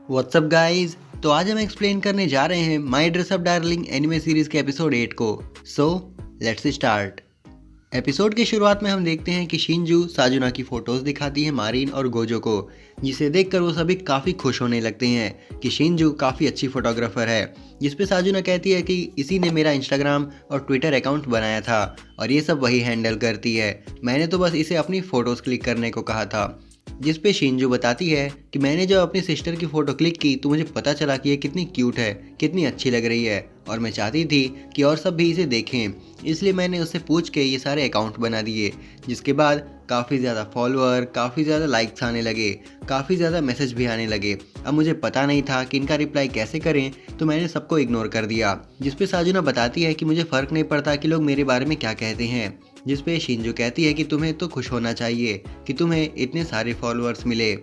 WhatsApp guys. तो आज हम एक्सप्लेन करने जा रहे हैं my dress up darling anime series के एपिसोड 8 को। So let's start. एपिसोड की शुरुआत में हम देखते हैं कि शिंजू साजुना की फोटोज दिखाती है मारिन और गोजो को, जिसे देखकर वो सभी काफ़ी खुश होने लगते हैं कि शिंजू काफ़ी अच्छी फोटोग्राफर है। जिस पे साजुना कहती है कि इसी ने मेरा इंस्टाग्राम और ट्विटर अकाउंट बनाया था और ये सब वही हैंडल करती है, मैंने तो बस इसे अपनी फ़ोटोज़ क्लिक करने को कहा था। जिस पे शिंजू बताती है कि मैंने जब अपनी सिस्टर की फ़ोटो क्लिक की तो मुझे पता चला कि ये कितनी क्यूट है, कितनी अच्छी लग रही है और मैं चाहती थी कि और सब भी इसे देखें, इसलिए मैंने उससे पूछ के ये सारे अकाउंट बना दिए। जिसके बाद काफ़ी ज़्यादा फॉलोअर, काफ़ी ज़्यादा लाइक्स आने लगे, काफ़ी ज़्यादा मैसेज भी आने लगे। अब मुझे पता नहीं था कि इनका रिप्लाई कैसे करें, तो मैंने सबको इग्नोर कर दिया। जिस पे साजुना बताती है कि मुझे फ़र्क नहीं पड़ता कि लोग मेरे बारे में क्या कहते हैं। जिस पे शिंजू कहती है कि तुम्हें तो खुश होना चाहिए कि तुम्हें इतने सारे फॉलोअर्स मिले।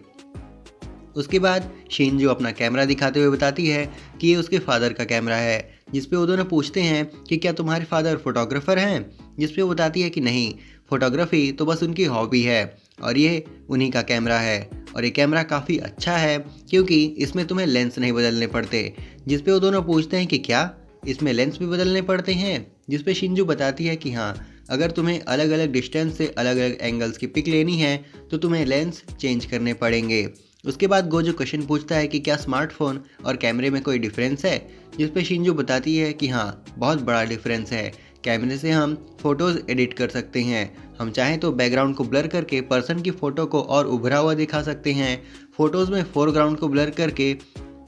उसके बाद शिंजू अपना कैमरा दिखाते हुए बताती है कि ये उसके फादर का कैमरा है। जिस पे वो दोनों पूछते हैं कि क्या तुम्हारे फादर फोटोग्राफर हैं, जिस पे वो बताती है कि नहीं, फोटोग्राफी तो बस उनकी हॉबी है और ये उन्हीं का कैमरा है और ये कैमरा काफ़ी अच्छा है क्योंकि इसमें तुम्हें लेंस नहीं बदलने पड़ते। जिस पे वो दोनों पूछते हैं कि क्या इसमें लेंस भी बदलने पड़ते हैं, जिस पे शिंजू बताती है कि हाँ, अगर तुम्हें अलग अलग डिस्टेंस से अलग अलग एंगल्स की पिक लेनी है तो तुम्हें लेंस चेंज करने पड़ेंगे। उसके बाद गोजो क्वेश्चन पूछता है कि क्या स्मार्टफोन और कैमरे में कोई डिफरेंस है, जिस पे शिंजू बताती है कि हाँ, बहुत बड़ा डिफरेंस है। कैमरे से हम फोटोज़ एडिट कर सकते हैं, हम चाहें तो बैकग्राउंड को ब्लर करके पर्सन की फ़ोटो को और उभरा हुआ दिखा सकते हैं, फ़ोटोज़ में फोरग्राउंड को ब्लर करके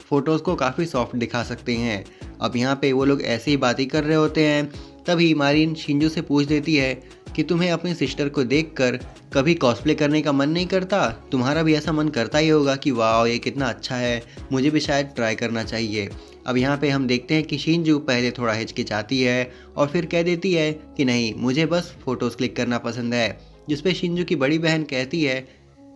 फ़ोटोज़ को काफ़ी सॉफ्ट दिखा सकते हैं। अब यहाँ पे वो लोग ऐसे ही बातें कर रहे होते हैं, तभी मारिन शिंजू से पूछ देती है कि तुम्हें अपनी सिस्टर को देखकर कभी कॉस्प्ले करने का मन नहीं करता? तुम्हारा भी ऐसा मन करता ही होगा कि वाह ये कितना अच्छा है, मुझे भी शायद ट्राई करना चाहिए। अब यहाँ पे हम देखते हैं कि शिंजू पहले थोड़ा हिचकिचाती है और फिर कह देती है कि नहीं, मुझे बस फ़ोटोज़ क्लिक करना पसंद है। जिस पे शिंजू की बड़ी बहन कहती है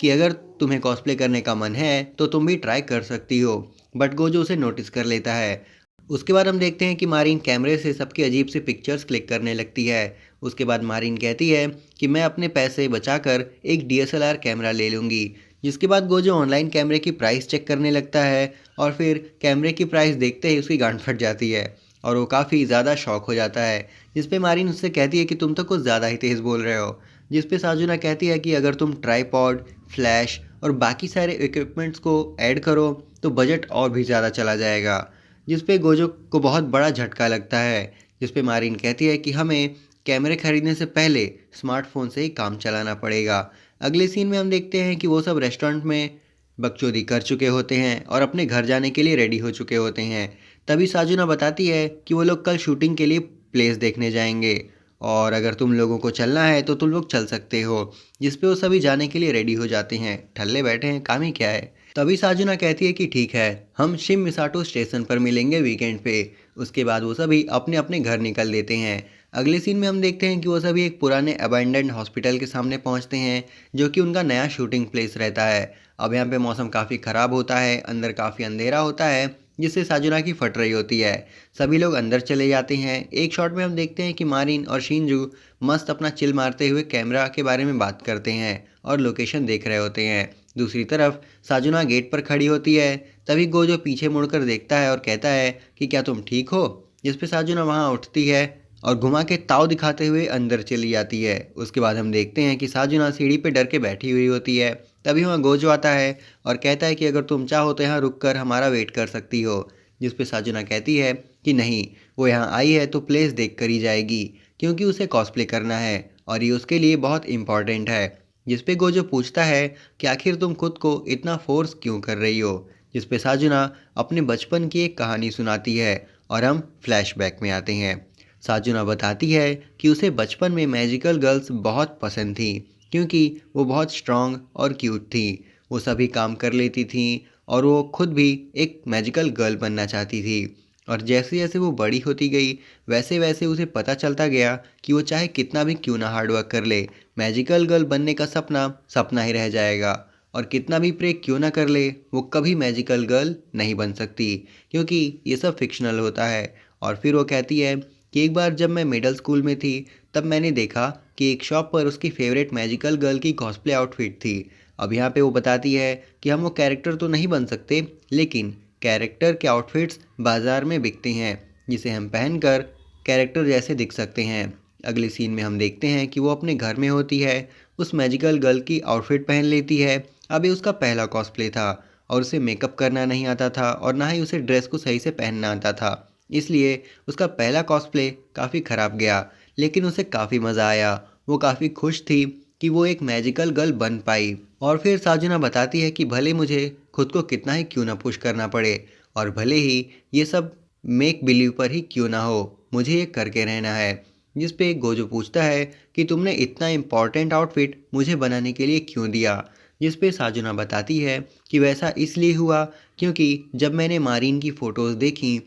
कि अगर तुम्हें कॉस्प्ले करने का मन है तो तुम भी ट्राई कर सकती हो, बट गोजो उसे नोटिस कर लेता है। उसके बाद हम देखते हैं कि मारिन कैमरे से सबकी अजीब सी पिक्चर्स क्लिक करने लगती है। उसके बाद मारिन कहती है कि मैं अपने पैसे बचाकर एक डीएसएलआर कैमरा ले लूँगी। जिसके बाद गोजो ऑनलाइन कैमरे की प्राइस चेक करने लगता है और फिर कैमरे की प्राइस देखते ही उसकी गांड फट जाती है और वो काफ़ी ज़्यादा शॉक हो जाता है। जिस पे मारिन उससे कहती है कि तुम तो कुछ ज़्यादा ही तेज़ बोल रहे हो। जिस पे साजुना कहती है कि अगर तुम ट्राईपॉड, फ्लैश और बाकी सारे इक्विपमेंट्स को ऐड करो तो बजट और भी ज़्यादा चला जाएगा। जिस पे गोजो को बहुत बड़ा झटका लगता है। जिस पे मारिन कहती है कि हमें कैमरे खरीदने से पहले स्मार्टफोन से ही काम चलाना पड़ेगा। अगले सीन में हम देखते हैं कि वो सब रेस्टोरेंट में बकचोदी कर चुके होते हैं और अपने घर जाने के लिए रेडी हो चुके होते हैं। तभी साजुना बताती है कि वो लोग कल शूटिंग के लिए प्लेस देखने जाएंगे और अगर तुम लोगों को चलना है तो तुम लोग चल सकते हो। जिस पे वो सभी जाने के लिए रेडी हो जाते हैं। ठल्ले बैठे हैं, काम ही क्या है। तभी साजुना कहती है कि ठीक है, हम शिम मिसाटो स्टेशन पर मिलेंगे वीकेंड पे। उसके बाद वो सभी अपने अपने घर निकल देते हैं। अगले सीन में हम देखते हैं कि वो सभी एक पुराने अबैंडन्ड हॉस्पिटल के सामने पहुंचते हैं, जो कि उनका नया शूटिंग प्लेस रहता है। अब यहाँ पे मौसम काफ़ी ख़राब होता है, अंदर काफ़ी अंधेरा होता है, जिससे साजुना की फट रही होती है। सभी लोग अंदर चले जाते हैं। एक शॉट में हम देखते हैं कि मारिन और शिंजू मस्त अपना चिल मारते हुए कैमरा के बारे में बात करते हैं और लोकेशन देख रहे होते हैं। दूसरी तरफ साजुना गेट पर खड़ी होती है। तभी गोजो पीछे मुड़कर देखता है और कहता है कि क्या तुम ठीक हो? जिस पे साजुना वहाँ उठती है और घुमा के ताव दिखाते हुए अंदर चली जाती है। उसके बाद हम देखते हैं कि साजुना सीढ़ी पे डर के बैठी हुई होती है। तभी वहाँ गोजो आता है और कहता है कि अगर तुम चाहो तो यहाँ रुक कर हमारा वेट कर सकती हो। जिस पे साजुना कहती है कि नहीं, वो यहाँ आई है तो प्लेस देख कर ही जाएगी क्योंकि उसे कॉस्प्ले करना है और ये उसके लिए बहुत इम्पॉर्टेंट है। जिस पे गोजो पूछता है कि आखिर तुम खुद को इतना फोर्स क्यों कर रही हो। जिस पे साजुना अपने बचपन की एक कहानी सुनाती है और हम फ्लैशबैक में आते हैं। साजुना बताती है कि उसे बचपन में मैजिकल गर्ल्स बहुत पसंद थी क्योंकि वो बहुत स्ट्रांग और क्यूट थी। वो सभी काम कर लेती थी और वो खुद भी एक मैजिकल गर्ल बनना चाहती थी। और जैसे जैसे वो बड़ी होती गई वैसे वैसे उसे पता चलता गया कि वो चाहे कितना भी क्यों ना हार्डवर्क कर ले, मैजिकल गर्ल बनने का सपना सपना ही रह जाएगा और कितना भी प्रे क्यों ना कर ले, वो कभी मैजिकल गर्ल नहीं बन सकती क्योंकि ये सब फिक्शनल होता है। और फिर वो कहती है कि एक बार जब मैं मिडिल स्कूल में थी तब मैंने देखा कि एक शॉप पर उसकी फेवरेट मैजिकल गर्ल की कॉस्प्ले आउटफिट थी। अब यहाँ पे वो बताती है कि हम वो कैरेक्टर तो नहीं बन सकते, लेकिन कैरेक्टर के आउटफिट्स बाज़ार में बिकते हैं जिसे हम पहनकर कैरेक्टर जैसे दिख सकते हैं। अगले सीन में हम देखते हैं कि वो अपने घर में होती है, उस मैजिकल गर्ल की आउटफिट पहन लेती है। अब ये उसका पहला कॉस्प्ले था और उसे मेकअप करना नहीं आता था और ना ही उसे ड्रेस को सही से पहनना आता था, इसलिए उसका पहला कॉस्प्ले काफ़ी ख़राब गया। लेकिन उसे काफ़ी मज़ा आया, वो काफ़ी खुश थी कि वो एक मैजिकल गर्ल बन पाई। और फिर साजुना बताती है कि भले मुझे खुद को कितना ही क्यों ना पुश करना पड़े और भले ही ये सब मेक बिलीव पर ही क्यों ना हो, मुझे ये करके रहना है। जिस पे गोजो पूछता है कि तुमने इतना इम्पॉर्टेंट आउटफिट मुझे बनाने के लिए क्यों दिया, जिस पे साजुना बताती है कि वैसा इसलिए हुआ क्योंकि जब मैंने मारीन की फ़ोटोज़ देखी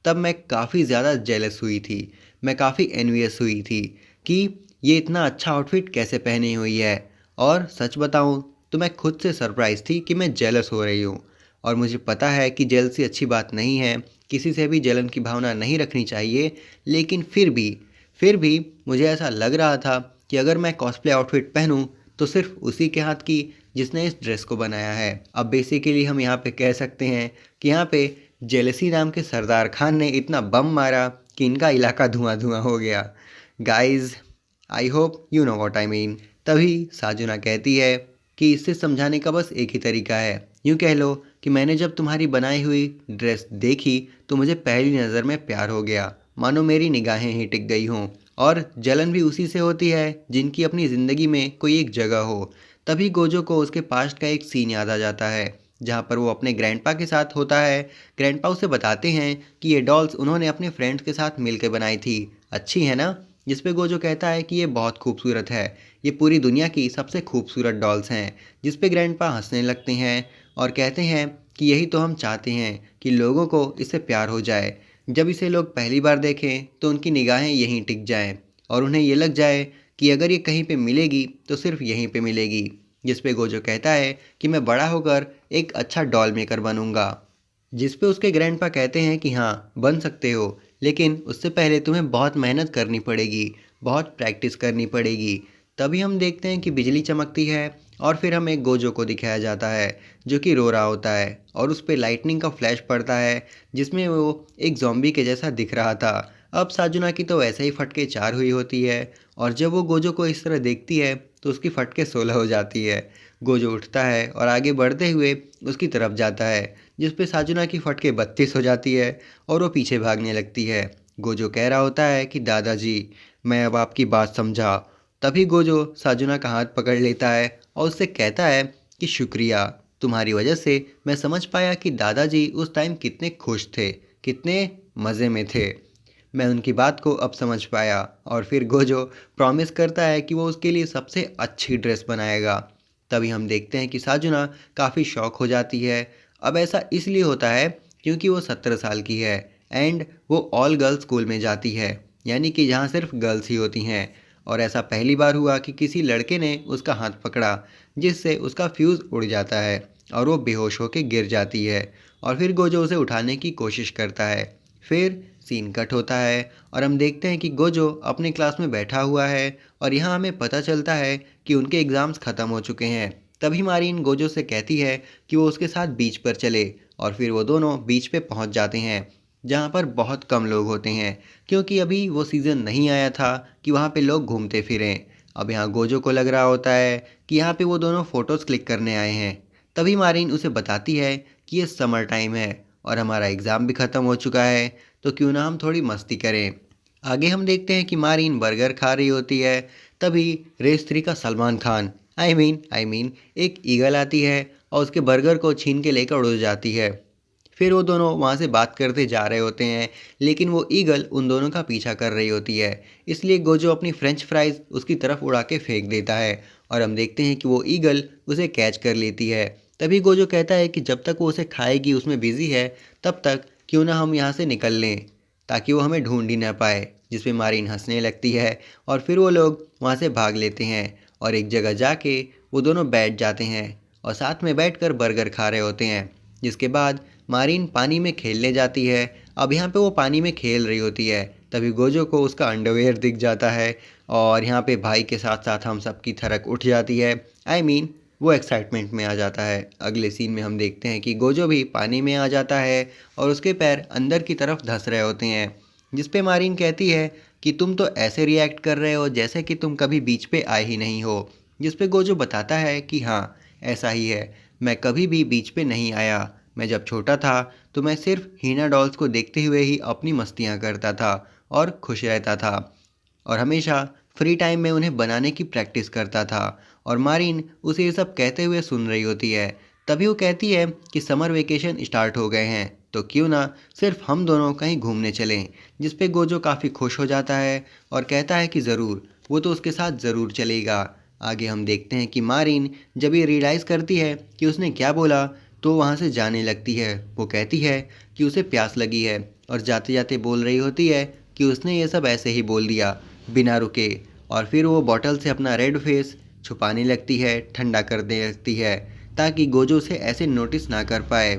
तब मैं काफ़ी ज़्यादा जेलस हुई थी, मैं काफ़ी एनवियस हुई थी कि ये इतना अच्छा आउटफिट कैसे पहनी हुई है। और सच बताऊं तो मैं खुद से सरप्राइज़ थी कि मैं जेलस हो रही हूँ। और मुझे पता है कि जेलसी अच्छी बात नहीं है, किसी से भी जलन की भावना नहीं रखनी चाहिए, लेकिन फिर भी मुझे ऐसा लग रहा था कि अगर मैं कॉस्प्ले आउटफिट पहनूं तो सिर्फ उसी के हाथ की जिसने इस ड्रेस को बनाया है। अब बेसिकली हम यहाँ पे कह सकते हैं कि यहाँ पे जेलसी नाम के सरदार खान ने इतना बम मारा कि इनका इलाका धुआं धुआं हो गया। Guys, I hope you know what I mean. तभी साजुना कहती है कि इसे समझाने का बस एक ही तरीका है, यूँ कह लो कि मैंने जब तुम्हारी बनाई हुई ड्रेस देखी तो मुझे पहली नज़र में प्यार हो गया, मानो मेरी निगाहें ही टिक गई हों। और जलन भी उसी से होती है जिनकी अपनी ज़िंदगी में कोई एक जगह हो। तभी गोजो को उसके पास्ट का एक सीन याद आ जाता है जहाँ पर वो अपने ग्रैंडपा के साथ होता है। ग्रैंडपा उसे बताते हैं कि ये डॉल्स उन्होंने अपने फ्रेंड्स के साथ मिलकर बनाई थी, अच्छी है ना। जिस पे गोजो कहता है कि ये बहुत खूबसूरत है, ये पूरी दुनिया की सबसे खूबसूरत डॉल्स हैं। जिस पे ग्रैंडपा हंसने लगते हैं और कहते हैं कि यही तो हम चाहते हैं कि लोगों को इससे प्यार हो जाए, जब इसे लोग पहली बार देखें तो उनकी निगाहें यहीं टिक जाएं और उन्हें ये लग जाए कि अगर ये कहीं पे मिलेगी तो सिर्फ यहीं पे मिलेगी। जिस पे गोजो कहता है कि मैं बड़ा होकर एक अच्छा डॉल मेकर बनूंगा। जिस पे उसके ग्रैंडपा कहते हैं कि हाँ बन सकते हो, लेकिन उससे पहले तुम्हें बहुत मेहनत करनी पड़ेगी, बहुत प्रैक्टिस करनी पड़ेगी। तभी हम देखते हैं कि बिजली चमकती है और फिर हमें गोजो को दिखाया जाता है जो कि रो रहा होता है और उस पे लाइटनिंग का फ्लैश पड़ता है जिसमें वो एक ज़ॉम्बी के जैसा दिख रहा था। अब साजुना की तो वैसे ही फटके 4 हुई होती है और जब वो गोजो को इस तरह देखती है तो उसकी फटके 16 हो जाती है। गोजो उठता है और आगे बढ़ते हुए उसकी तरफ जाता है जिस पे साजुना की फटके 32 हो जाती है और वो पीछे भागने लगती है। गोजो कह रहा होता है कि दादाजी, मैं अब आपकी बात समझा। तभी गोजो साजुना का हाथ पकड़ लेता है और उससे कहता है कि शुक्रिया, तुम्हारी वजह से मैं समझ पाया कि दादाजी उस टाइम कितने खुश थे, कितने मज़े में थे। मैं उनकी बात को अब समझ पाया। और फिर गोजो प्रॉमिस करता है कि वो उसके लिए सबसे अच्छी ड्रेस बनाएगा। तभी हम देखते हैं कि साजुना काफ़ी शौक हो जाती है। अब ऐसा इसलिए होता है क्योंकि वो 17 साल की है एंड वो ऑल गर्ल्स स्कूल में जाती है, यानी कि जहाँ सिर्फ गर्ल्स ही होती हैं। और ऐसा पहली बार हुआ कि किसी लड़के ने उसका हाथ पकड़ा जिससे उसका फ्यूज़ उड़ जाता है और वो बेहोश होकर गिर जाती है। और फिर गोजो उसे उठाने की कोशिश करता है। फिर सीन कट होता है और हम देखते हैं कि गोजो अपने क्लास में बैठा हुआ है और यहाँ हमें पता चलता है कि उनके एग्ज़ाम्स ख़त्म हो चुके हैं। तभी मारीन गोजो से कहती है कि वो उसके साथ बीच पर चले और फिर वो दोनों बीच पे पहुंच जाते हैं जहाँ पर बहुत कम लोग होते हैं क्योंकि अभी वो सीज़न नहीं आया था कि वहाँ पे लोग घूमते फिरें। अब यहाँ गोजो को लग रहा होता है कि यहाँ पे वो दोनों फ़ोटोज़ क्लिक करने आए हैं। तभी मारीन उसे बताती है कि ये समर टाइम है और हमारा एग्ज़ाम भी ख़त्म हो चुका है, तो क्यों ना हम थोड़ी मस्ती करें। आगे हम देखते हैं कि मारीन बर्गर खा रही होती है। तभी रेस 3 का सलमान खान आई मीन एक ईगल आती है और उसके बर्गर को छीन के लेकर उड़ जाती है। फिर वो दोनों वहाँ से बात करते जा रहे होते हैं, लेकिन वो ईगल उन दोनों का पीछा कर रही होती है, इसलिए गोजो अपनी फ्रेंच फ्राइज़ उसकी तरफ उड़ा के फेंक देता है और हम देखते हैं कि वो ईगल उसे कैच कर लेती है। तभी गोजो कहता है कि जब तक वो उसे खाएगी उसमें बिजी है, तब तक क्यों ना हम यहाँ से निकल लें ताकि वो हमें ढूंढ ही ना पाए। जिस पे मारीन हंसने लगती है और फिर वो लोग वहाँ से भाग लेते हैं और एक जगह जाके वो दोनों बैठ जाते हैं और साथ में बैठकर बर्गर खा रहे होते हैं। जिसके बाद मारीन पानी में खेलने जाती है। अब यहाँ पे वो पानी में खेल रही होती है, तभी गोजो को उसका अंडरवेयर दिख जाता है और यहाँ पे भाई के साथ साथ हम सबकी थरक उठ जाती है। आई मीन वो एक्साइटमेंट में आ जाता है। अगले सीन में हम देखते हैं कि गोजो भी पानी में आ जाता है और उसके पैर अंदर की तरफ धंस रहे होते हैं, जिस पे मारिन कहती है कि तुम तो ऐसे रिएक्ट कर रहे हो जैसे कि तुम कभी बीच पे आए ही नहीं हो। जिस पे गोजो बताता है कि हाँ ऐसा ही है, मैं कभी भी बीच पे नहीं आया। मैं जब छोटा था तो मैं सिर्फ हीना डॉल्स को देखते हुए ही अपनी मस्तियाँ करता था और खुश रहता था और हमेशा फ्री टाइम में उन्हें बनाने की प्रैक्टिस करता था। और मारिन उसे ये सब कहते हुए सुन रही होती है। तभी वो कहती है कि समर वेकेशन स्टार्ट हो गए हैं तो क्यों ना सिर्फ हम दोनों कहीं घूमने चलें। जिस पे गोजो काफ़ी खुश हो जाता है और कहता है कि ज़रूर, वो तो उसके साथ ज़रूर चलेगा। आगे हम देखते हैं कि मारिन जब ये रियलाइज़ करती है कि उसने क्या बोला तो वहाँ से जाने लगती है। वो कहती है कि उसे प्यास लगी है और जाते जाते बोल रही होती है कि उसने ये सब ऐसे ही बोल दिया बिना रुके। और फिर वो बॉटल से अपना रेड फेस छुपाने लगती है, ठंडा करने लगती है ताकि गोजो उसे ऐसे नोटिस ना कर पाए।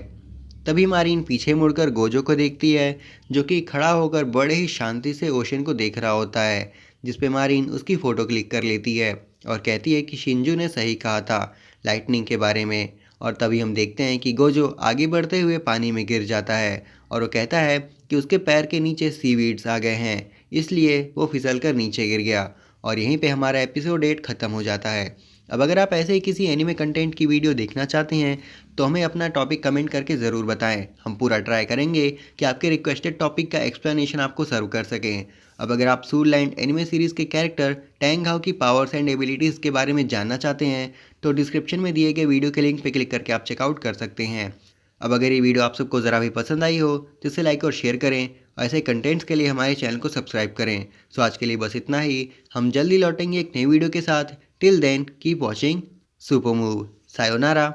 तभी मारिन पीछे मुड़कर गोजो को देखती है जो कि खड़ा होकर बड़े ही शांति से ओशन को देख रहा होता है। जिस पे मारिन उसकी फ़ोटो क्लिक कर लेती है और कहती है कि शिंजू ने सही कहा था लाइटनिंग के बारे में। और तभी हम देखते हैं कि गोजो आगे बढ़ते हुए पानी में गिर जाता है और वो कहता है कि उसके पैर के नीचे सीवीड्स आ गए हैं, इसलिए वो फिसल कर नीचे गिर गया। और यहीं पे हमारा एपिसोड 8 ख़त्म हो जाता है। अब अगर आप ऐसे ही किसी एनिमे कंटेंट की वीडियो देखना चाहते हैं तो हमें अपना टॉपिक कमेंट करके ज़रूर बताएं। हम पूरा ट्राई करेंगे कि आपके रिक्वेस्टेड टॉपिक का एक्सप्लेनेशन आपको सर्व कर सकें। अब अगर आप सूल लैंड एनिमे सीरीज़ के कैरेक्टर टैंग हाउ की पावर्स एंड एबिलिटीज़ के बारे में जानना चाहते हैं तो डिस्क्रिप्शन में दिए गए वीडियो के लिंक पर क्लिक करके आप चेकआउट कर सकते हैं। अब अगर ये वीडियो आप सबको ज़रा भी पसंद आई हो तो इसे लाइक और शेयर करें और ऐसे कंटेंट्स के लिए हमारे चैनल को सब्सक्राइब करें। सो आज के लिए बस इतना ही। हम जल्दी लौटेंगे एक नई वीडियो के साथ। Till then keep watching super move. Sayonara.